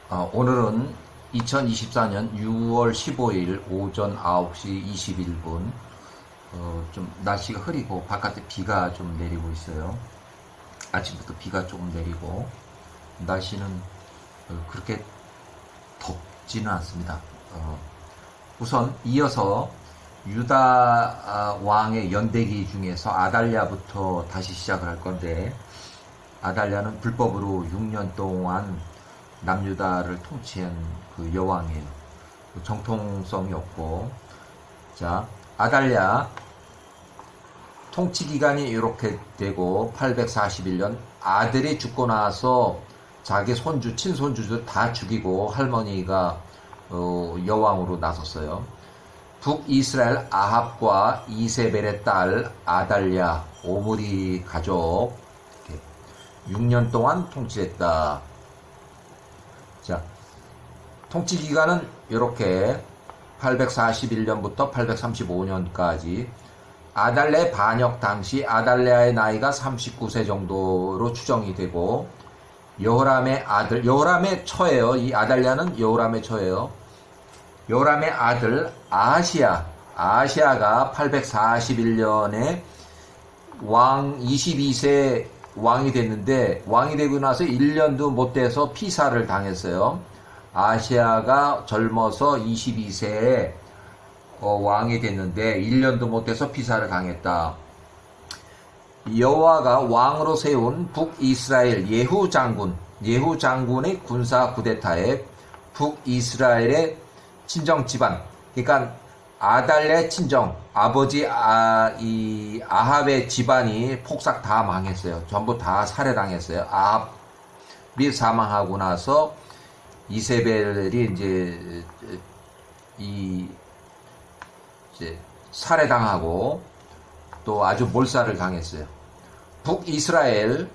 오늘은 2024년 6월 15일 오전 9시 21분. 좀 날씨가 흐리고 바깥에 비가 좀 내리고 있어요. 아침부터 비가 조금 내리고 날씨는 그렇게 덥지는 않습니다. 우선 이어서 유다 왕의 연대기 중에서 아달랴부터 다시 시작을 할 건데, 아달랴는 불법으로 6년 동안 남유다를 통치한 그 여왕이에요. 정통성이 없고. 자, 아달랴 통치 기간이 이렇게 되고 841년 아들이 죽고 나서 자기 손주, 친손주들 다 죽이고 할머니가 여왕으로 나섰어요. 북이스라엘 아합과 이세벨의 딸 아달랴, 오므리 가족 6년 동안 통치했다. 자, 통치 기간은 이렇게 841년부터 835년까지. 아달랴의 반역 당시 아달랴의 나이가 39세 정도로 추정이 되고, 여호람의 아들, 여호람의 처예요. 이 아달랴는 여호람의 처예요. 여호람의 아들 아하시아가 841년에 왕 22세 왕이 됐는데, 왕이 되고 나서 1년도 못 돼서 피살을 당했어요. 아하시아가 젊어서 22세에 왕이 됐는데 1년도 못 돼서 피살을 당했다. 여호와가 왕으로 세운 북이스라엘 예후 장군의 군사 쿠데타에 북이스라엘의 친정 집안, 그러니까 아달랴의 친정, 아버지 아합의 집안이 폭삭 다 망했어요. 전부 다 살해당했어요. 아합이 사망하고 나서 이세벨이 이제 살해당하고 또 아주 몰살을 당했어요. 북이스라엘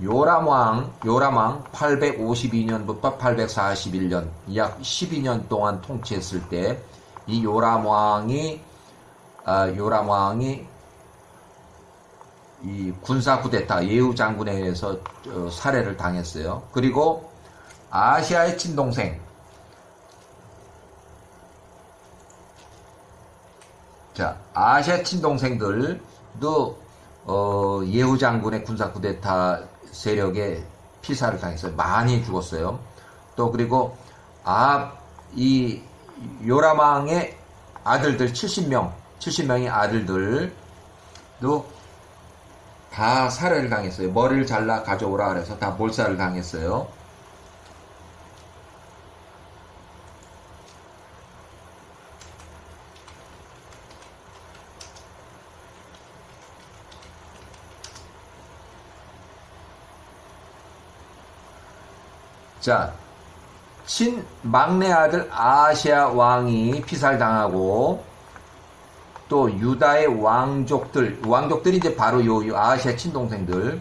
요람왕 852년부터 841년 약 12년 동안 통치했을 때, 이 요람왕이 이 군사 쿠데타 예후 장군에 의해서 살해를 당했어요. 그리고 아시아의 친동생, 아시아 친동생들도 예후 장군의 군사 쿠데타 세력에 피살을 당했어요. 많이 죽었어요. 또 그리고 이 요람왕의 아들들 70명의 아들들도 다 살해를 당했어요. 머리를 잘라 가져오라 그래서 다 몰살을 당했어요. 자, 막내 아들 아하시아 왕이 피살당하고, 또 유다의 왕족들이 이제 바로 요 아하시아 친동생들,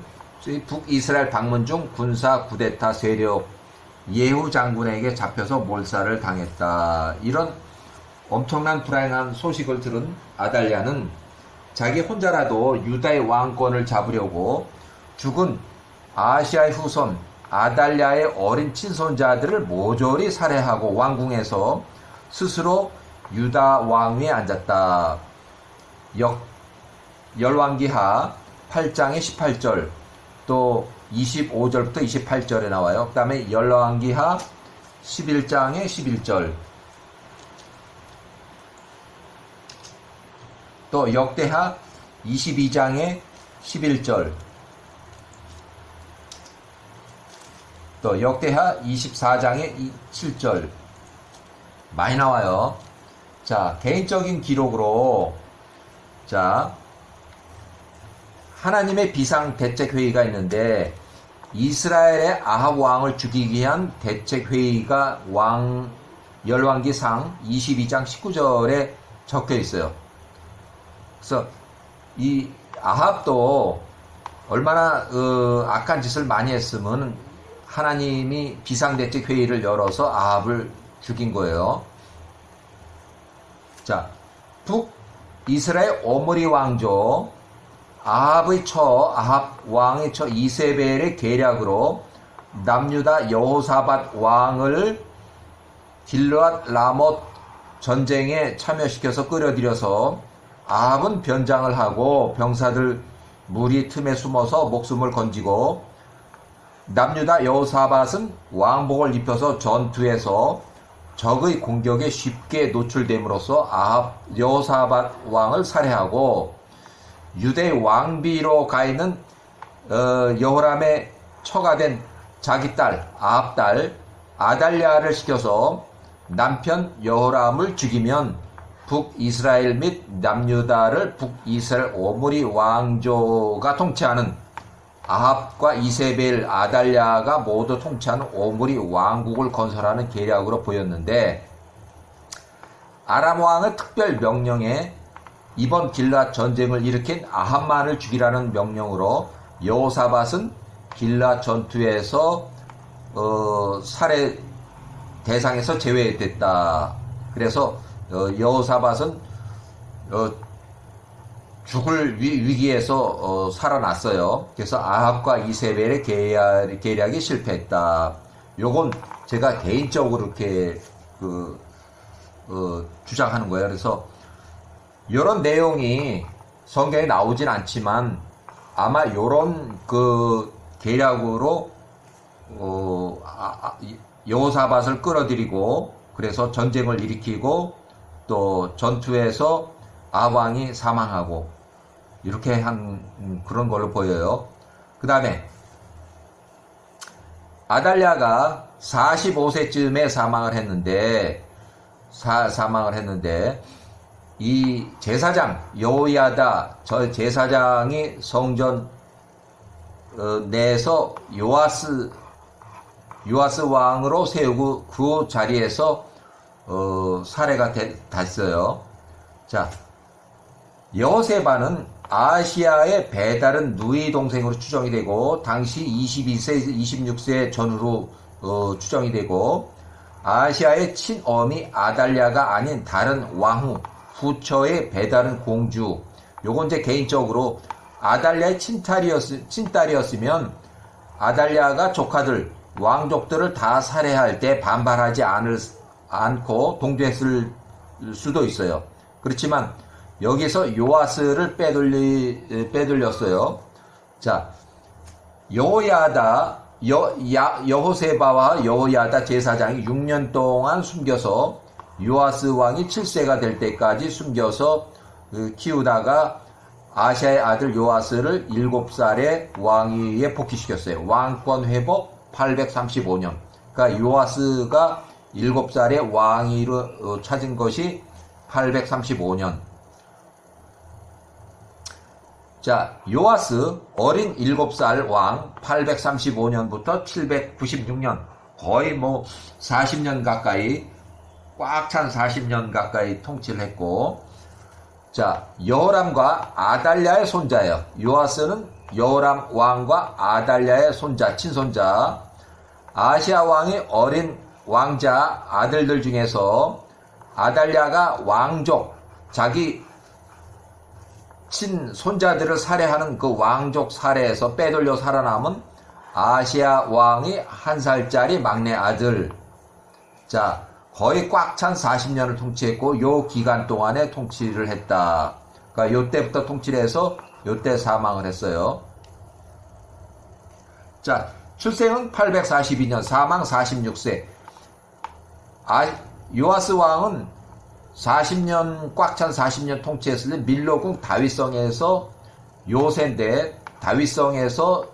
북이스라엘 방문 중 군사 쿠데타 세력 예후 장군에게 잡혀서 몰살을 당했다. 이런 엄청난 불행한 소식을 들은 아달랴는 자기 혼자라도 유다의 왕권을 잡으려고 죽은 아하시아의 후손 아달랴의 어린 친손자들을 모조리 살해하고 왕궁에서 스스로 유다 왕위에 앉았다. 열왕기하 8장의 18절, 또 25절부터 28절에 나와요. 그 다음에 열왕기하 11장의 11절, 또 역대하 22장의 11절, 또 역대하 24장의 7절 많이 나와요. 자, 개인적인 기록으로, 하나님의 비상대책회의가 있는데, 이스라엘의 아합 왕을 죽이기 위한 대책회의가 열왕기상 22장 19절에 적혀 있어요. 그래서 이 아합도 얼마나 악한 짓을 많이 했으면 하나님이 비상대책회의를 열어서 아합을 죽인 거예요. 자, 북이스라엘 오므리 왕조 아합 왕의 처 이세벨의 계략으로 남유다 여호사밧 왕을 길르앗 라못 전쟁에 참여시켜서 끌어들여서 아합은 변장을 하고 병사들 무리 틈에 숨어서 목숨을 건지고 남유다 여호사밧은 왕복을 입혀서 전투에서 적의 공격에 쉽게 노출됨으로써 아합 여호사밧 왕을 살해하고 유대 왕비로 가 있는 여호람의 처가 된 자기 딸 아합 딸 아달랴를 시켜서 남편 여호람을 죽이면 북이스라엘 및 남유다를 북이스라엘 오므리 왕조가 통치하는 아합과 이세벨, 아달랴가 모두 통치하는 오므리 왕국을 건설하는 계략으로 보였는데 아람 왕의 특별 명령에 이번 길르앗 전쟁을 일으킨 아합만을 죽이라는 명령으로 여호사밧은 길르앗 전투에서 살해 대상에서 제외됐다. 그래서 여호사밧은 죽을 위기에서 살아났어요. 그래서 아합과 이세벨의 계략이 실패했다. 요건 제가 개인적으로 이렇게 주장하는 거예요. 그래서 이런 내용이 성경에 나오진 않지만 아마 요런 계략으로 여호사밧을 끌어들이고 그래서 전쟁을 일으키고 또 전투에서 아왕이 사망하고 이렇게 한 그런 걸로 보여요. 그 다음에 아달랴가 45세쯤에 사망을 했는데 이 제사장 여호야다 저 제사장이 성전 내에서 요아스 왕으로 세우고 그 자리에서 살해가 됐어요. 자, 여호세바는 아시아의 배다른 누이 동생으로 추정이 되고 당시 22세, 26세 전후로 추정이 되고 아시아의 친어미 아달랴가 아닌 다른 왕후 후처의 배다른 공주. 요건 제 개인적으로 아달랴의 친딸이었으면 아달랴가 조카들 왕족들을 다 살해할 때 반발하지 않고 동조했을 수도 있어요. 그렇지만 여기서 요아스를 빼돌렸어요. 자, 여호세바와 여호야다 제사장이 6년 동안 숨겨서 요아스 왕이 7세가 될 때까지 숨겨서 키우다가 아시아의 아들 요아스를 7살에 왕위에 복귀시켰어요. 왕권 회복 835년. 그러니까 요아스가 7살에 왕위로 찾은 것이 835년. 자, 요아스 어린 7살 왕 835년부터 796년 거의 40년 가까이 꽉 찬 40년 가까이 통치를 했고, 자, 여호람과 아달랴의 손자예요. 요아스는 여호람 왕과 아달랴의 손자, 친손자. 아시아 왕의 어린 왕자 아들들 중에서 아달랴가 왕족, 자기 친손자들을 살해하는 그 왕족 살해에서 빼돌려 살아남은 아시아 왕의 1살짜리 막내 아들. 자, 거의 꽉 찬 40년을 통치했고 요 기간 동안에 통치를 했다. 그러니까 요때부터 통치를 해서 요때 사망을 했어요. 자, 출생은 842년, 사망 46세. 요아스 왕은 40년, 꽉 찬 40년 통치했을 때 밀로궁 다윗성에서 요새인데 다윗성에서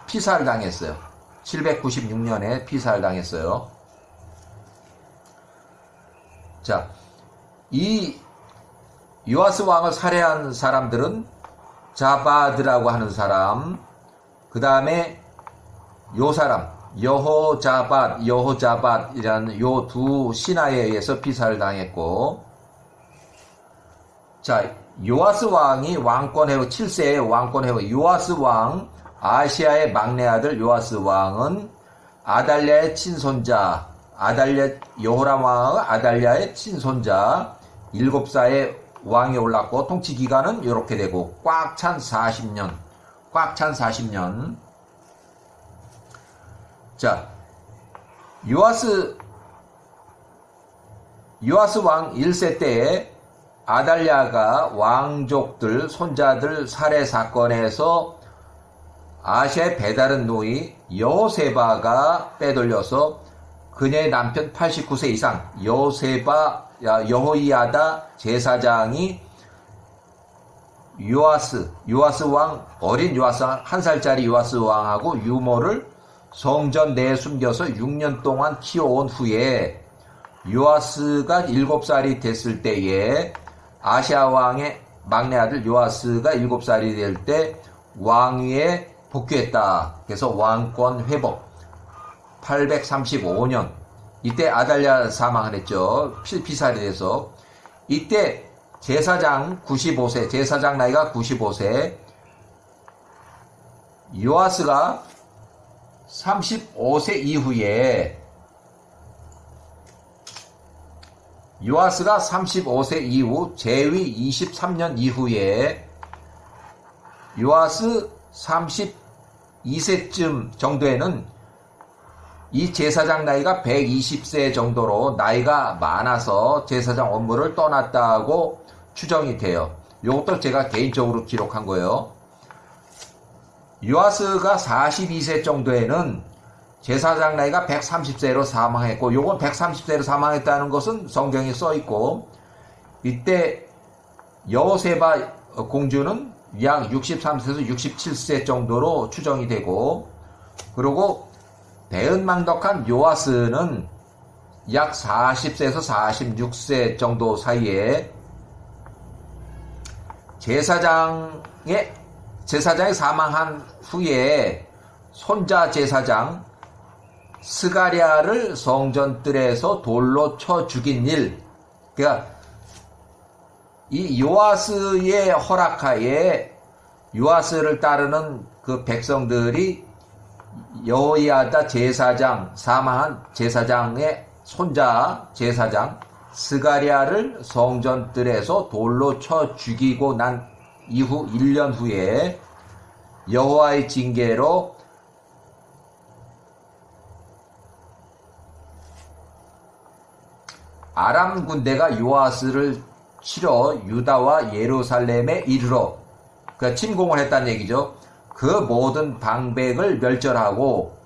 피살을 당했어요. 796년에 피살을 당했어요. 자, 이 요아스 왕을 살해한 사람들은 자바드라고 하는 사람, 그 다음에 요 사람, 여호자밧이라는 요 두 신하에 의해서 피살을 당했고, 자, 요아스 왕이 왕권 회복, 7세의 왕권 회복, 요아스 왕, 아시아의 막내 아들 요아스 왕은 아달랴의 친손자, 여호람 왕은 아달랴의 친손자, 7살에 왕이 올랐고, 통치 기간은 이렇게 되고, 꽉 찬 40년. 자, 요아스 왕 1세 때에 아달랴가 왕족들, 손자들 살해 사건에서 아시아의 배다른 노이 여호세바가 빼돌려서 그녀의 남편 89세 이상 여호이아다 제사장이 요아스 왕, 어린 요아스 왕, 1살짜리 요아스 왕하고 유모를 성전 내에 숨겨서 6년 동안 키워온 후에 요아스가 7살이 됐을 때에 아시아 왕의 막내 아들 요아스가 7살이 될 때 왕위에 복귀했다. 그래서 왕권 회복. 835년. 이때 아달랴 사망을 했죠. 피살이 돼서. 이때 제사장 95세, 제사장 나이가 95세. 요아스가 35세 이후에 요아스가 35세 이후 제위 23년 이후에 요아스 32세쯤 정도에는 이 제사장 나이가 120세 정도로 나이가 많아서 제사장 업무를 떠났다고 추정이 돼요. 이것도 제가 개인적으로 기록한 거예요. 요아스가 42세 정도에는 제사장 나이가 130세로 사망했고, 요건 130세로 사망했다는 것은 성경에 써있고, 이때 여호세바 공주는 약 63세에서 67세 정도로 추정이 되고, 그리고 배은망덕한 요아스는 약 40세에서 46세 정도 사이에 제사장이 사망한 후에 손자 제사장 스가랴를 성전뜰에서 돌로 쳐 죽인 일. 그러니까 이 요아스의 허락하에 요아스를 따르는 그 백성들이 여호야다 제사장, 사망한 제사장의 손자 제사장 스가랴를 성전뜰에서 돌로 쳐 죽이고 난 이후 1년 후에 여호와의 징계로 아람 군대가 요아스를 치러 유다와 예루살렘에 이르러 그러니까 침공을 했다는 얘기죠. 그 모든 방백을 멸절하고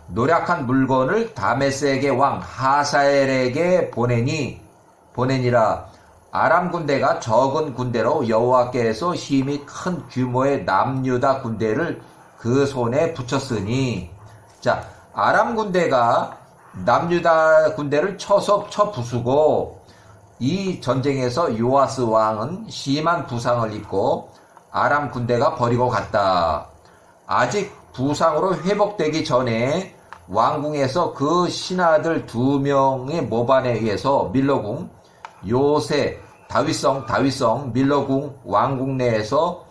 노략한 물건을 다메섹의 왕 하사엘에게 보내니라. 아람 군대가 적은 군대로 여호와께서 힘이 큰 규모의 남유다 군대를 그 손에 붙였으니, 자, 아람 군대가 남유다 군대를 쳐 부수고 이 전쟁에서 요아스 왕은 심한 부상을 입고 아람 군대가 버리고 갔다. 아직 부상으로 회복되기 전에 왕궁에서 그 신하들 2명의 모반에 의해서 밀로궁 요새 다윗성 밀로궁 왕궁 내에서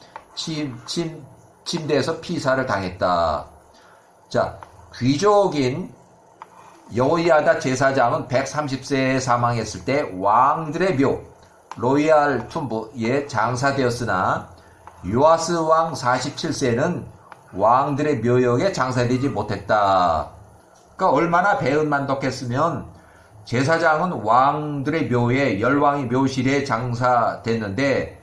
침대에서 피살을 당했다. 자, 귀족인 여호야다 제사장은 130세에 사망했을 때 왕들의 묘 로얄 툼브에 장사되었으나 요아스 왕 47세는 왕들의 묘역에 장사되지 못했다. 그러니까 얼마나 배은만덕했으면 제사장은 왕들의 묘에 열왕의 묘실에 장사됐는데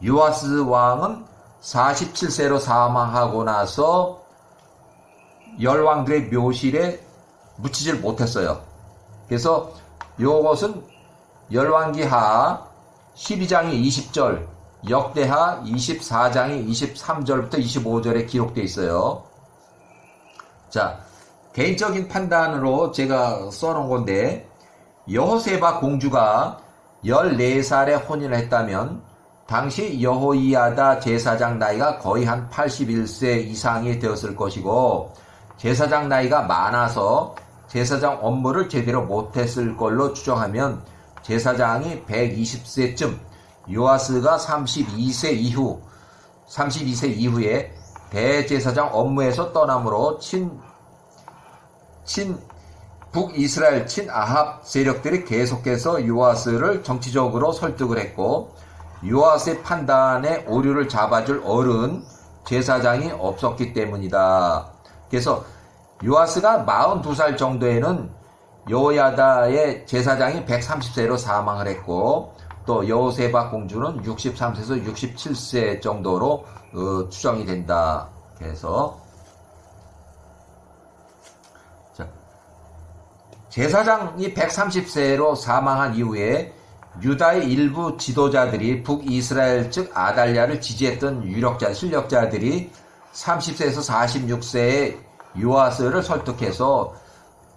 요아스 왕은 47세로 사망하고 나서 열왕들의 묘실에 묻히질 못했어요. 그래서 요것은 열왕기하 12장이 20절, 역대하 24장이 23절부터 25절에 기록되어 있어요. 자, 개인적인 판단으로 제가 써놓은 건데, 여호세바 공주가 14살에 혼인을 했다면 당시 여호이아다 제사장 나이가 거의 한 81세 이상이 되었을 것이고, 제사장 나이가 많아서 제사장 업무를 제대로 못했을 걸로 추정하면 제사장이 120세쯤, 요아스가 32세 이후에 대제사장 업무에서 떠남으로 북이스라엘 친아합 세력들이 계속해서 요아스를 정치적으로 설득을 했고, 요아스의 판단에 오류를 잡아줄 어른 제사장이 없었기 때문이다. 그래서 요아스가 42살 정도에는 여호야다의 제사장이 130세로 사망을 했고, 또 여호세바 공주는 63세에서 67세 정도로 추정이 된다. 그래서 제사장이 130세로 사망한 이후에 유다의 일부 지도자들이 북이스라엘 즉 아달랴를 지지했던 유력자, 실력자들이 30세에서 46세의 요아스를 설득해서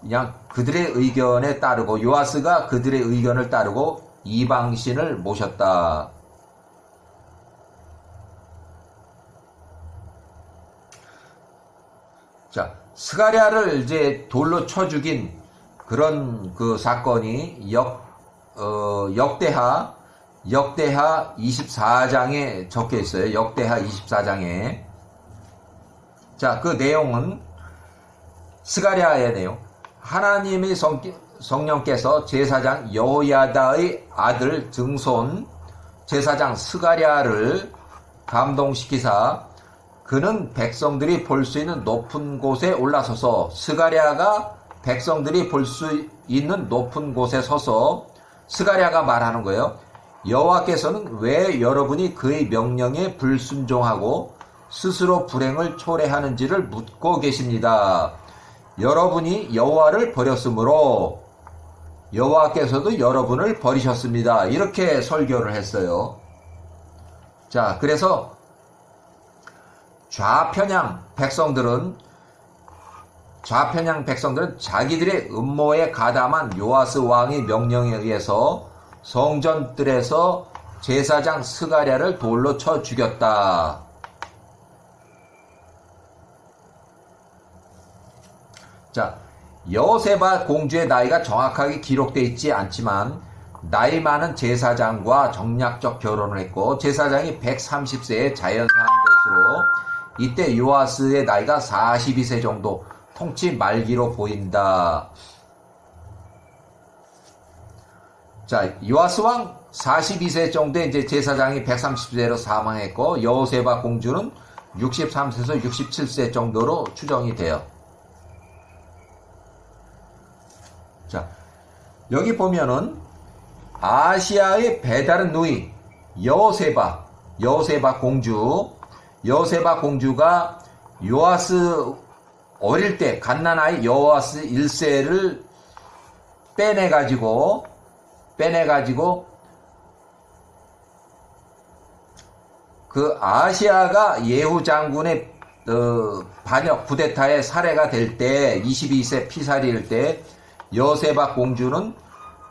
그냥 그들의 의견에 따르고, 요아스가 그들의 의견을 따르고 이방신을 모셨다. 자, 스가랴를 이제 돌로 쳐 죽인 그런 그 사건이 역대하 24장에 적혀 있어요. 역대하 24장에. 자, 그 내용은 스가랴의 내용. 하나님의 성령께서 제사장 여호야다의 아들 증손 제사장 스가랴를 감동시키사 그는 백성들이 볼 수 있는 높은 곳에 올라서서, 스가랴가 백성들이 볼 수 있는 높은 곳에 서서 스가랴가 말하는 거예요. 여호와께서는 왜 여러분이 그의 명령에 불순종하고 스스로 불행을 초래하는지를 묻고 계십니다. 여러분이 여호와를 버렸으므로 여호와께서도 여러분을 버리셨습니다. 이렇게 설교를 했어요. 자, 그래서 좌편향 백성들은 자기들의 음모에 가담한 요아스 왕의 명령에 의해서 성전들에서 제사장 스가랴를 돌로 쳐 죽였다. 자, 여호세바 공주의 나이가 정확하게 기록되어 있지 않지만 나이 많은 제사장과 정략적 결혼을 했고, 제사장이 130세에 자연사한 것으로 이때 요아스의 나이가 42세 정도, 통치 말기로 보인다. 자, 요아스 왕 42세 정도에 이제 제사장이 130세로 사망했고, 여호세바 공주는 63세에서 67세 정도로 추정이 돼요. 자, 여기 보면은 아시아의 배다른 누이 여호세바 공주가 요아스 어릴 때 갓난아이 요아스 1세를 빼내가지고 그 아시아가 예후 장군의 반역 쿠데타에 살해가 될 때 22세 피살일 때 여호세바 공주는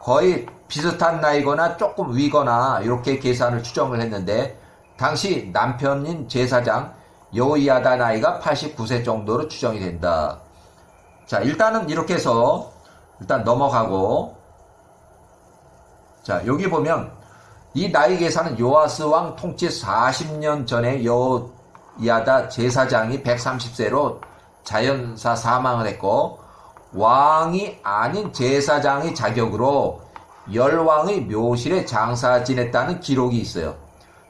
거의 비슷한 나이거나 조금 위거나 이렇게 계산을 추정을 했는데, 당시 남편인 제사장 여호야다 나이가 89세 정도로 추정이 된다. 자, 일단은 이렇게 해서 일단 넘어가고, 자, 여기 보면 이 나이 계산은 요아스 왕 통치 40년 전에 여호야다 제사장이 130세로 자연사 사망을 했고, 왕이 아닌 제사장의 자격으로 열왕의 묘실에 장사 지냈다는 기록이 있어요.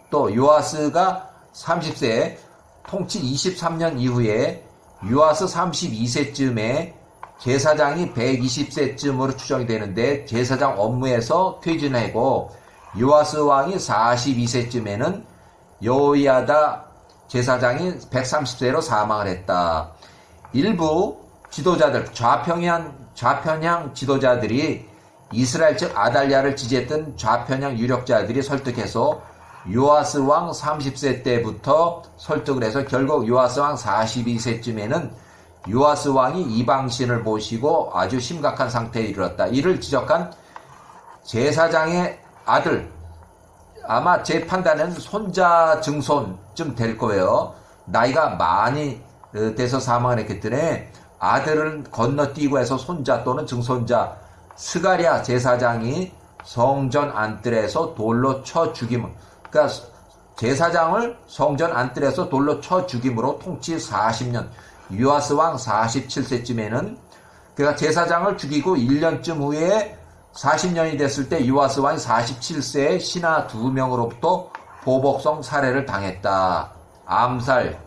또 요아스가 30세 통치 23년 이후에 요아스 32세쯤에 제사장이 120세쯤으로 추정이 되는데, 제사장 업무에서 퇴진하고 요아스 왕이 42세쯤에는 여호야다 제사장이 130세로 사망을 했다. 일부 지도자들, 좌편향 지도자들이 이스라엘 즉 아달랴를 지지했던 좌편향 유력자들이 설득해서 요아스 왕 30세 때부터 설득을 해서 결국 요아스 왕 42세쯤에는 요아스 왕이 이방신을 모시고 아주 심각한 상태에 이르렀다. 이를 지적한 제사장의 아들, 아마 제 판단은 손자 증손쯤 될 거예요. 나이가 많이 돼서 사망을 했기 때문에 아들을 건너뛰고 해서 손자 또는 증손자 스가랴 제사장이 성전 안뜰에서 돌로 쳐 죽임을, 그러니까 제사장을 성전 안뜰에서 돌로 쳐 죽임으로 통치 40년, 요아스 왕 47세쯤에는 그러니까 제사장을 죽이고 1년쯤 후에 40년이 됐을 때 요아스 왕이 47세에 신하 2명으로부터 보복성 살해를 당했다. 암살을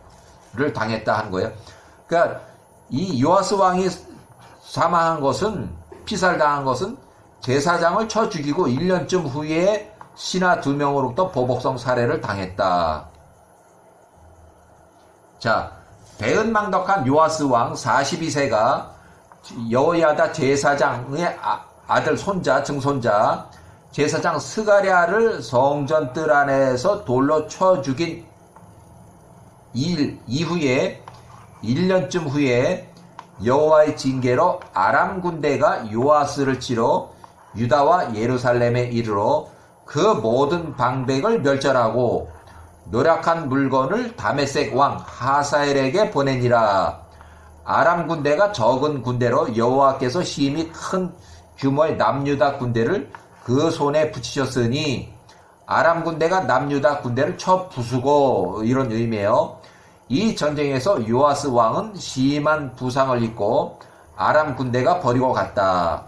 당했다 하는 거예요. 그러니까 이 요아스 왕이 사망한 것은, 피살당한 것은 제사장을 쳐 죽이고 1년쯤 후에 신하 2명으로부터 보복성 살해를 당했다. 자, 배은망덕한 요아스 왕 42세가 여호야다 제사장의 아들 손자, 증손자 제사장 스가랴를 성전 뜰 안에서 돌로 쳐 죽인 이후에 1년쯤 후에 여호와의 징계로 아람 군대가 요아스를 치러 유다와 예루살렘에 이르러 그 모든 방백을 멸절하고 노략한 물건을 다메섹 왕 하사엘에게 보내니라. 아람 군대가 적은 군대로 여호와께서 심히 큰 규모의 남유다 군대를 그 손에 붙이셨으니 아람 군대가 남유다 군대를 쳐 부수고, 이런 의미예요. 이 전쟁에서 요아스 왕은 심한 부상을 입고 아람 군대가 버리고 갔다.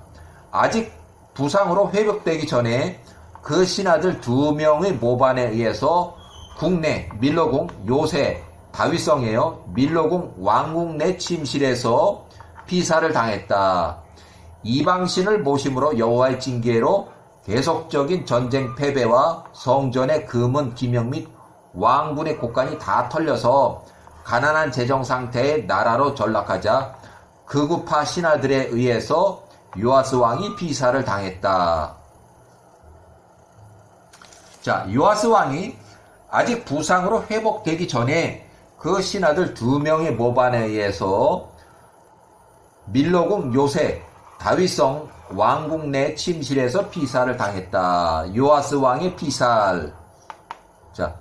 아직 부상으로 회복되기 전에 그 신하들 2명의 모반에 의해서 국내 밀로궁 요새 다윗성이에요. 밀로궁 왕궁 내 침실에서 피살을 당했다. 이방신을 모심으로 여호와의 징계로 계속적인 전쟁 패배와 성전의 금은 기명 및 왕군의 곳간이 다 털려서 가난한 재정 상태의 나라로 전락하자 극우파 신하들에 의해서 요아스 왕이 피살을 당했다. 자, 요아스 왕이 아직 부상으로 회복되기 전에 그 신하들 2명의 모반에 의해서 밀로궁 요새 다윗성 왕궁 내 침실에서 피살을 당했다. 요아스 왕의 피살. 자,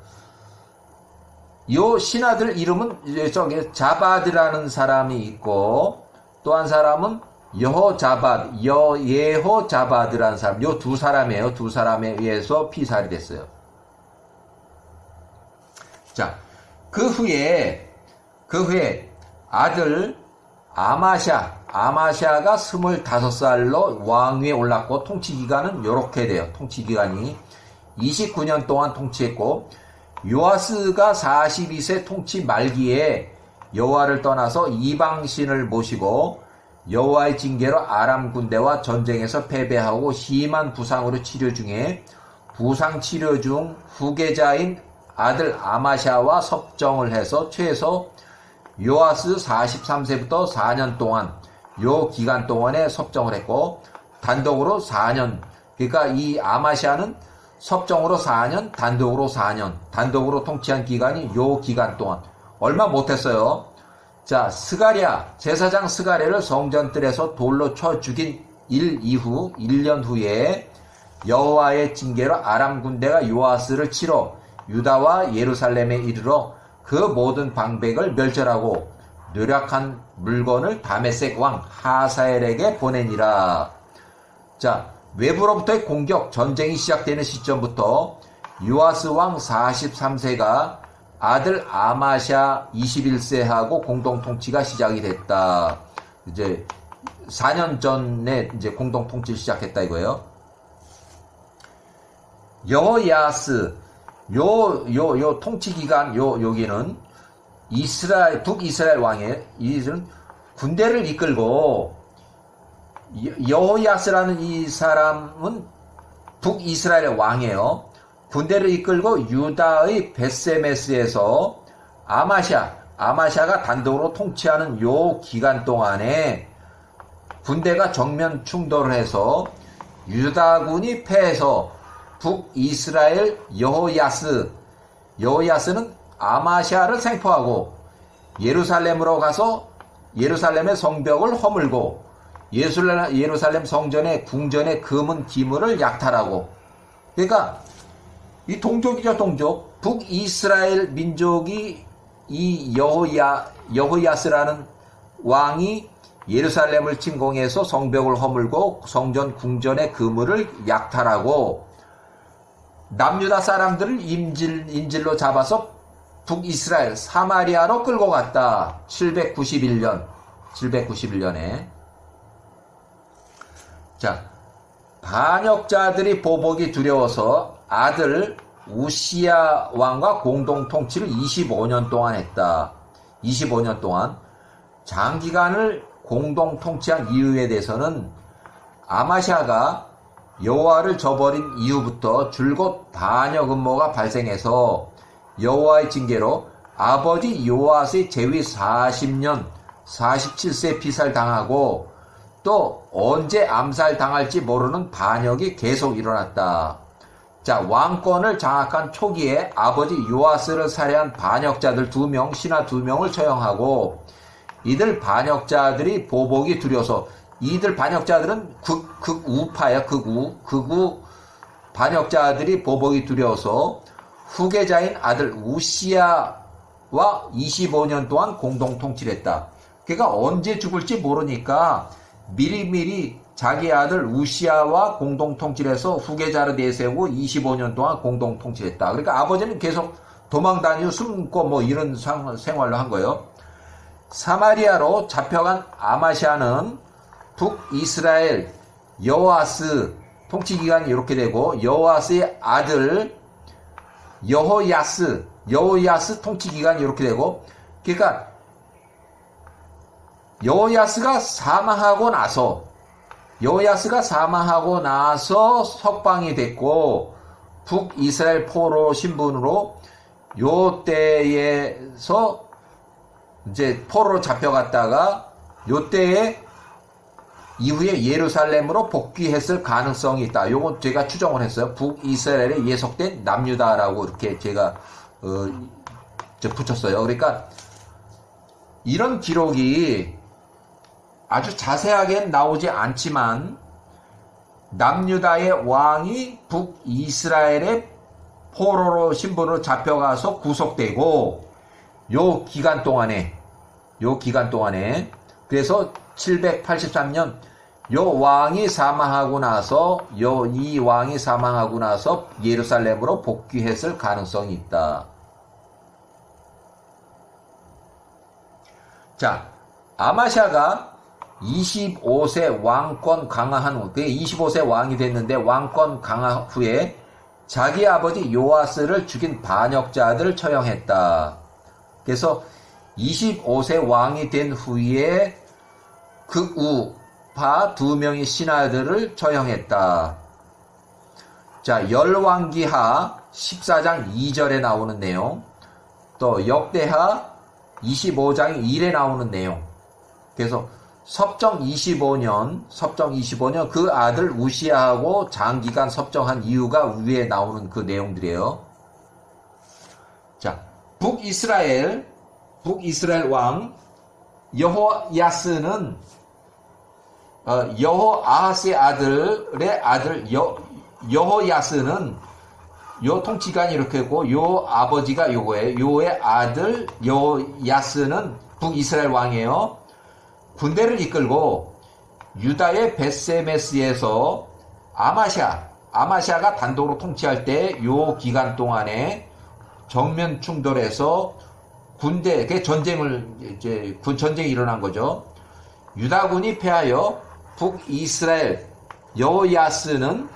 요 신하들 이름은 저기 자바드라는 사람이 있고 또 한 사람은 예호자바드라는 사람. 요 2사람이에요. 2사람에 의해서 피살이 됐어요. 자, 그 후에 아들 아마샤가 25살로 왕위에 올랐고 통치기간은 요렇게 돼요. 통치기간이 29년 동안 통치했고 요아스가 42세 통치 말기에 여호와를 떠나서 이방신을 모시고 여호와의 징계로 아람 군대와 전쟁에서 패배하고 심한 부상으로 치료 중에 부상 치료 중 후계자인 아들 아마샤와 섭정을 해서 최소 요아스 43세부터 4년 동안 요 기간 동안에 섭정을 했고 단독으로 4년, 그러니까 이 아마샤는 섭정으로 4년, 단독으로 통치한 기간이 요 기간 동안 얼마 못했어요. 자, 제사장 스가랴를 성전뜰에서 돌로 쳐 죽인 1년 후에 여호와의 징계로 아람 군대가 요아스를 치러 유다와 예루살렘에 이르러 그 모든 방백을 멸절하고 노략한 물건을 다메섹 왕 하사엘에게 보내니라. 자, 외부로부터의 공격, 전쟁이 시작되는 시점부터 요아스 왕 43세가 아들 아마샤 21세하고 공동 통치가 시작이 됐다. 이제 4년 전에 이제 공동 통치를 시작했다 이거예요. 여호야스 요 통치 기간 여기는 북이스라엘 왕의 이들은 군대를 이끌고 여호야스라는 이 사람은 북이스라엘의 왕이에요. 군대를 이끌고 유다의 벳세메스에서 아마샤가 단독으로 통치하는 요 기간 동안에 군대가 정면 충돌을 해서 유다군이 패해서 북이스라엘 여호야스는 아마샤를 생포하고 예루살렘으로 가서 예루살렘의 성벽을 허물고 예루살렘 성전의 궁전의 금은 기물을 약탈하고, 그러니까 이 동족이죠, 동족. 북이스라엘 민족이 이 여호야스라는 왕이 예루살렘을 침공해서 성벽을 허물고 성전 궁전의 그물을 약탈하고 남유다 사람들을 인질로 잡아서 북이스라엘 사마리아로 끌고 갔다. 791년에. 자, 반역자들이 보복이 두려워서 아들 우시야 왕과 공동 통치를 25년 동안 했다. 25년 동안. 장기간을 공동 통치한 이유에 대해서는 아마샤가 여호와를 저버린 이후부터 줄곧 반역 음모가 발생해서 여호와의 징계로 아버지 요아스의 재위 40년 47세 피살당하고 또 언제 암살당할지 모르는 반역이 계속 일어났다. 자, 왕권을 장악한 초기에 아버지 요아스를 살해한 반역자들 2명, 신하 2명을 처형하고 이들 반역자들이 보복이 두려워서 이들 반역자들은 극우파야, 극우 반역자들이 보복이 두려워서 후계자인 아들 우시야와 25년 동안 공동 통치를 했다. 그가 언제 죽을지 모르니까 미리미리 자기 아들 우시야와 공동 통치를 해서 후계자를 내세우고 25년 동안 공동 통치를 했다. 그러니까 아버지는 계속 도망다니고 숨고 뭐 이런 생활로 한 거예요. 사마리아로 잡혀간 아마시아는 북이스라엘 여호아스 통치기간이 이렇게 되고 여호아스의 아들 여호야스 통치기간이 이렇게 되고, 그러니까 여호야스가 사망하고 나서 석방이 됐고 북이스라엘 포로 신분으로 요 때에서 이제 포로로 잡혀갔다가 요 때에 이후에 예루살렘으로 복귀했을 가능성이 있다. 요건 제가 추정을 했어요. 북이스라엘에 예속된 남유다라고 이렇게 제가 붙였어요. 그러니까 이런 기록이 아주 자세하게는 나오지 않지만 남유다의 왕이 북이스라엘의 포로로 신분으로 잡혀가서 구속되고 요 기간 동안에 그래서 783년 이 왕이 사망하고 나서 예루살렘으로 복귀했을 가능성이 있다. 자, 아마샤가 25세 왕권 강화한 후, 그게 25세 왕이 됐는데 왕권 강화 후에 자기 아버지 요아스를 죽인 반역자들을 처형했다. 그래서 25세 왕이 된 후에 극우파 2명의 신하들을 처형했다. 자, 열왕기하 14장 2절에 나오는 내용, 또 역대하 25장 1에 나오는 내용. 그래서 섭정 25년 그 아들 우시야하고 장기간 섭정한 이유가 위에 나오는 그 내용들이에요. 자, 북이스라엘 왕 여호야스는 여호아하스의 아들의 아들 여호야스는 요 통치관이 이렇게 있고 요 아버지가 요거예요. 요의 아들 여호야스는 북이스라엘 왕이에요. 군대를 이끌고 유다의 벳세메스에서 아마샤가 단독으로 통치할 때 요 기간 동안에 정면 충돌해서 전쟁이 일어난 거죠. 유다군이 패하여 북이스라엘 여호야스는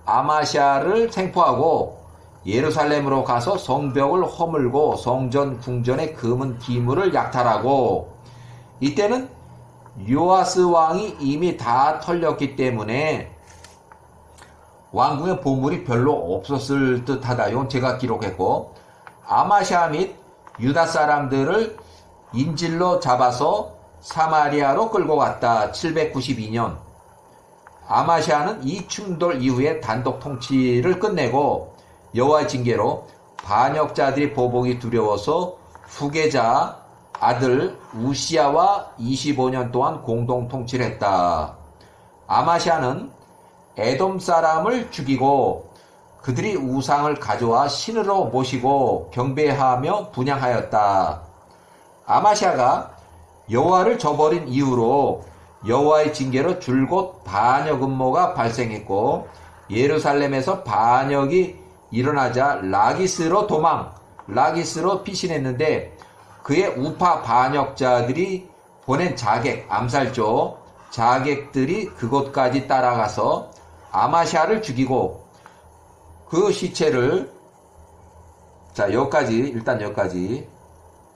아마샤를 생포하고 예루살렘으로 가서 성벽을 허물고 성전 궁전의 금은 기물을 약탈하고, 이때는 요아스 왕이 이미 다 털렸기 때문에 왕궁의 보물이 별로 없었을 듯하다. 이건 제가 기록했고, 아마샤 및 유다 사람들을 인질로 잡아서 사마리아로 끌고 갔다. 792년 아마샤는 이 충돌 이후에 단독 통치를 끝내고 여호와의 징계로 반역자들이 보복이 두려워서 후계자 아들 우시야와 25년 동안 공동 통치를 했다. 아마샤는 에돔 사람을 죽이고 그들이 우상을 가져와 신으로 모시고 경배하며 분향하였다. 아마샤가 여호와를 저버린 이후로 여호와의 징계로 줄곧 반역 음모가 발생했고, 예루살렘에서 반역이 일어나자 라기스로 피신했는데 그의 우파 반역자들이 보낸 자객들이 그곳까지 따라가서 아마샤를 죽이고 그 시체를, 자, 여기까지.